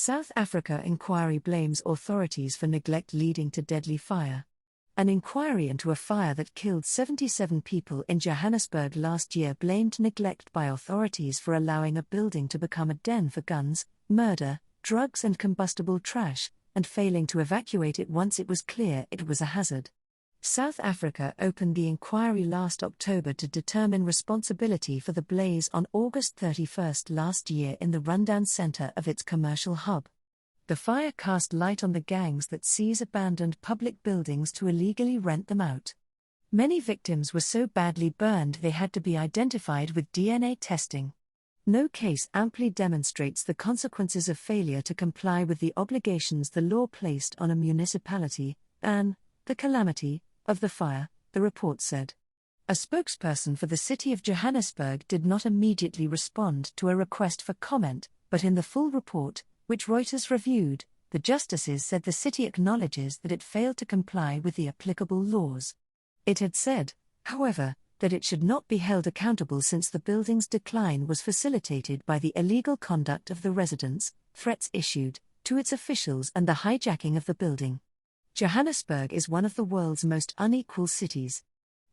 South Africa inquiry blames authorities for neglect leading to deadly fire. An inquiry into a fire that killed 77 people in Johannesburg last year blamed neglect by authorities for allowing a building to become a den for guns, murder, drugs and combustible trash, and failing to evacuate it once it was clear it was a hazard. South Africa opened the inquiry last October to determine responsibility for the blaze on August 31 last year in the rundown center of its commercial hub. The fire cast light on the gangs that seize abandoned public buildings to illegally rent them out. Many victims were so badly burned they had to be identified with DNA testing. No case amply demonstrates the consequences of failure to comply with the obligations the law placed on a municipality, and the calamity of the fire, the report said. A spokesperson for the City of Johannesburg did not immediately respond to a request for comment, but in the full report, which Reuters reviewed, the justices said the city acknowledges that it failed to comply with the applicable laws. It had said, however, that it should not be held accountable since the building's decline was facilitated by the illegal conduct of the residents, threats issued to its officials and the hijacking of the building. Johannesburg is one of the world's most unequal cities.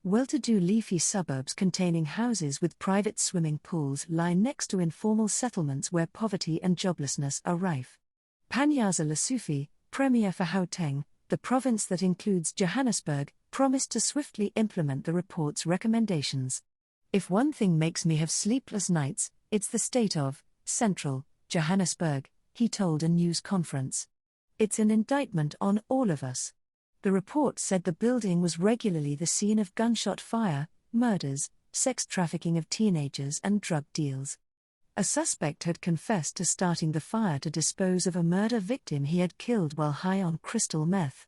Well-to-do leafy suburbs containing houses with private swimming pools lie next to informal settlements where poverty and joblessness are rife. Panyaza Lesufi, Premier for Gauteng, the province that includes Johannesburg, promised to swiftly implement the report's recommendations. If one thing makes me have sleepless nights, it's the state of Central Johannesburg, he told a news conference. It's an indictment on all of us. The report said the building was regularly the scene of gunshot fire, murders, sex trafficking of teenagers and drug deals. A suspect had confessed to starting the fire to dispose of a murder victim he had killed while high on crystal meth.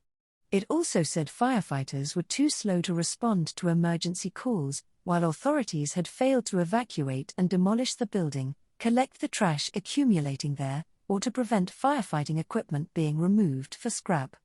It also said firefighters were too slow to respond to emergency calls, while authorities had failed to evacuate and demolish the building, collect the trash accumulating there, or to prevent firefighting equipment being removed for scrap.